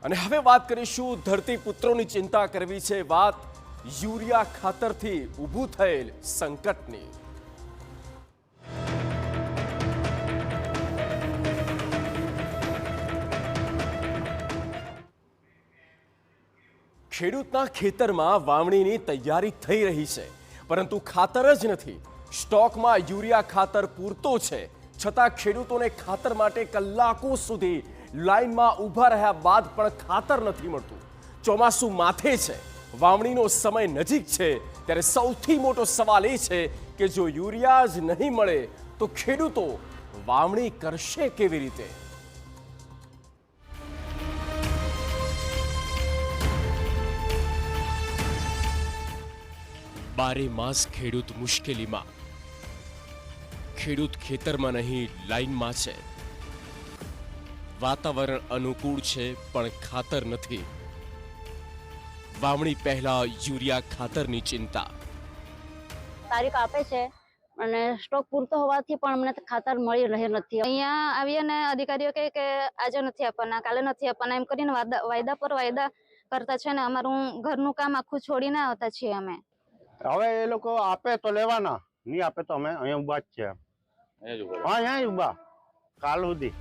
અને હવે વાત કરીશું ધરતીપુત્રોની ચિંતા કરવી છે વાત યુરિયા ખાતરથી ઊભું થયેલ સંકટની। ખેડૂતના ખેતરમાં વાવણીની તૈયારી થઈ રહી છે, પરંતુ ખાતર જ નથી। સ્ટોકમાં યુરિયા ખાતર પૂરતો છે, છતાં ખેડૂતોને ખાતર માટે કલાકો સુધી લાઈનમાં ઊભા રહ્યા બાદ પણ ખાતર નથી મળતું। ચોમાસું માથે છે, વાવણીનો સમય નજીક છે, ત્યારે સૌથી મોટો સવાલ એ છે કે જો યુરિયા જ નહીં મળે તો ખેડૂતો વાવણી કરશે કેવી રીતે? બારે માસ ખેડૂત મુશ્કેલીમાં। ખેડૂત ખેતરમાં નહીં, લાઈનમાં છે। વાતાવરણ અનુકૂળ છે, પણ ખાતર નથી। વાવણી પહેલા યુરિયા ખાતરની ચિંતા। તારીખ આપે છે અને સ્ટોક પૂરતો હોવાથી પણ અમને ખાતર મળી રહે નથી। અહીંયા આવીએ ને અધિકારીઓ કહે કે આજે નથી આપવાના, કાલે નથી આપવાના, એમ કરીને વાયદા પર વાયદા કરતા છે ને અમારું ઘરનું કામ આખું છોડીને આવતા છીએ અમે। હવે એ લોકો આપે તો લેવાના, નહીં આપે તો અમે અહીંયા ઉભા જ છે। અહીંયા ઉભા કાલ સુધી।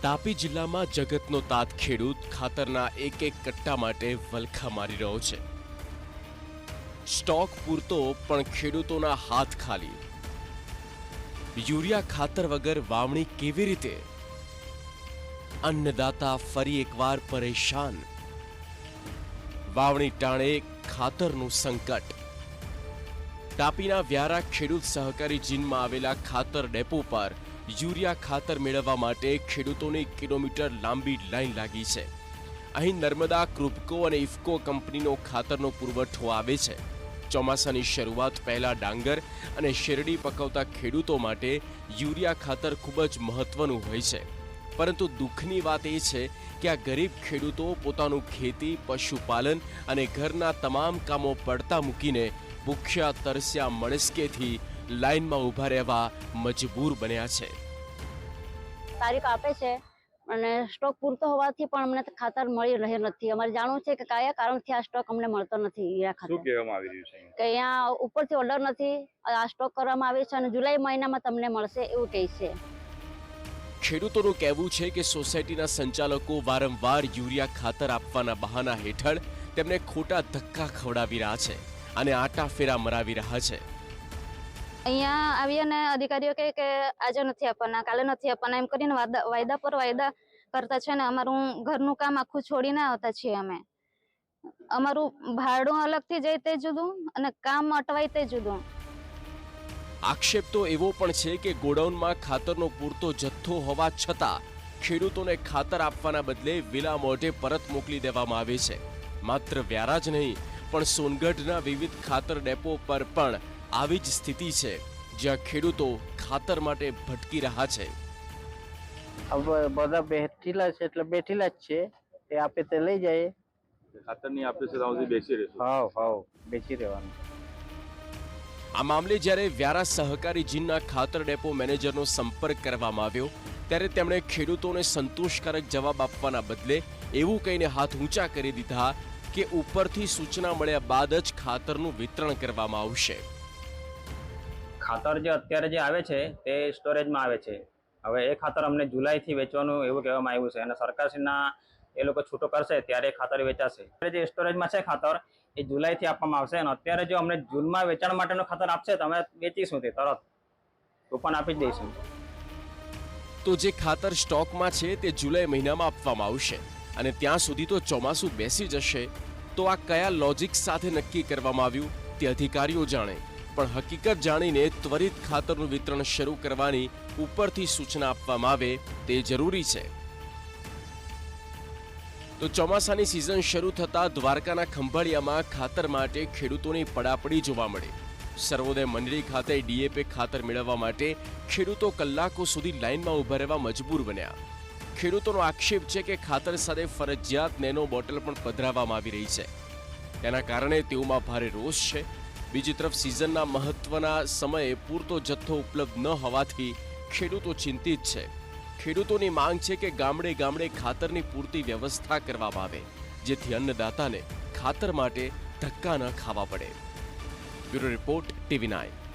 તાપી જિલ્લામાં જગતનો તાત ખેડૂત ખાતરના એક એક કટ્ટા માટે વલખા મારી રહ્યો છે। સ્ટોક પૂરતો, પણ ખેડૂતોના હાથ ખાલી। યુરિયા ખાતર વગર વાવણી કેવી રીતે? અન્નદાતા ફરી એકવાર પરેશાન। વાવણી ટાણે ખાતરનું સંકટ। તાપીના વ્યારા ખેડૂત સહકારી જીનમાં આવેલા ખાતર ડેપો પર યુરિયા ખાતર મેળવવા માટે ખેડૂતોને કિલોમીટર લાંબી લાઈન લાગી છે। અહીં નર્મદા, ક્રુપકો અને ઇફકો કંપનીનો ખાતરનો પુરવઠો આવે છે। ચોમાસાની શરૂઆત પહેલા ડાંગર અને શેરડી પકવતા ખેડૂતો માટે યુરિયા ખાતર ખૂબ જ મહત્વનું હોય છે, પરંતુ દુઃખની વાત એ છે કે આ ગરીબ ખેડૂતો પોતાનું ખેતી, પશુપાલન અને ઘરના તમામ કામો પડતા મૂકીને ભૂખ્યા તરસ્યા મણસ્કેથી લાઈનમાં ઊભા રહેવા મજબૂર બન્યા છે। તારીખ આપે છે અને સ્ટોક પૂરતો હોવાથી પણ અમને ખાતર મળી રહે નથી। અમારે જાણવું છે કે કયા કારણથી આ સ્ટોક અમને મળતો નથી યુરિયા ખાતર। શું કહેવામાં આવી રહ્યું છે કે અહીંયા ઉપરથી ઓર્ડર નથી, આ સ્ટોક કરવામાં આવે છે અને જુલાઈ મહિનામાં તમને મળશે એવું કહે છે। ખેડૂતોનું કહેવું છે કે સોસાયટીના સંચાલકો વારંવાર યુરિયા ખાતર આપવાના બહાના હેઠળ તેમને ખોટા ધક્કા ખવડાવી રહ્યા છે અને આટા ફેરા મરાવી રહ્યા છે। અહીંયા આવીએ ને અધિકારીઓ કહે કે આજે નથી આપવાના, કાલે નથી આપવાના, એમ કરીને વાયદા પર વાયદા કરતા છે ને અમારું ઘરનું કામ આખું છોડીને આવતા છીએ અમે। અમારું ભાડું અલગથી જાય તે જુદું અને કામ અટવાય તે જુદું। આક્ષેપ તો એવો પણ છે કે ગોડાઉનમાં ખાતરનો પૂરતો જથ્થો હોવા છતાં ખેડૂતોને ખાતર આપવાના બદલે વિલા મોઢે પરત મોકલી દેવામાં આવે છે। માત્ર વ્યારા જ નહીં, પણ સોનગઢના વિવિધ ખાતર ડેપો પર પણ આવી જ સ્થિતિ છે, જ્યાં ખેડૂતો ખાતર માટે ભટકી રહ્યા છે। હવે બધા બેઠેલા છે એટલે બેઠેલા જ છે, એ આપે તે લઈ જાય। ખાતર નહીં આપે છે ત્યાં સુધી બેસી રહેશું। હાવ બેસી રહેવાનું। આ મામલે જ્યારે વ્યારા સહકારી જીનના ખાતર ડેપો મેનેજરનો સંપર્ક કરવામાં આવ્યો, ત્યારે તેમણે ખેડૂતોને સંતોષકારક જવાબ આપવાના બદલે એવું કહીને હાથ ઊંચા કરી દીધા કે ઉપરથી સૂચના મળ્યા બાદ જ ખાતરનું વિતરણ કરવામાં આવશે। ખાતર જે અત્યારે જે આવે છે તે સ્ટોરેજમાં આવે છે। હવે એ ખાતર અમને જુલાઈથી વેચવાનું એવું કહેવામાં આવ્યું છે અને સરકારશ્રીના એ લોકો છૂટો કરશે ત્યારે ખાતર વેચાશે। જે સ્ટોરેજમાં છે ખાતર એ જુલાઈથી આપવામાં આવશે અને અત્યારે જો અમને જૂનમાં વેચાણ માટેનું ખાતર આપશે તો અમે વેચીશું, તે તરત કૂપન આપી જ દઈશું। તો જે ખાતર સ્ટોકમાં છે તે જુલાઈ મહિનામાં આપવામાં આવશે અને ત્યાં સુધી તો ચોમાસું બેસી જશે। તો આ કયા લોજિક સાથે નક્કી કરવામાં આવ્યું તે અધિકારીઓ જાણે, પણ હકીકત જાણીને ત્વરિત ખાતરનું વિતરણ શરૂ કરવાની ઉપરથી સૂચના આપવામાં આવે તે જરૂરી છે। તો ચોમાસાની સિઝન શરૂ થતા દ્વારકાના ખંભાળિયામાં ખાતર માટે ખેડૂતોની પડાપડી જોવા મળી। સર્વોદય મંડળી ખાતે ડીએપી ખાતર મેળવવા માટે ખેડૂતો કલાકો સુધી લાઈનમાં ઊભા રહેવા મજબૂર બન્યા। ખેડૂતોનો આક્ષેપ છે કે ખાતર સાથે ફરજિયાત નેનો બોટલ પણ પધરાવવામાં આવી રહી છે, તેના કારણે તેઓમાં ભારે રોષ છે। બીજી તરફ સિઝનના મહત્વના સમયે પૂરતો જથ્થો ઉપલબ્ધ ન હોવાથી ખેડૂતો ચિંતિત છે। ખેડૂતોની માંગ છે કે ગામડે ગામડે ખાતરની પૂરતી વ્યવસ્થા કરવામાં આવે, જેથી અન્નદાતાને ખાતર માટે ધક્કા ન ખાવા પડે. Bureau report, TV9.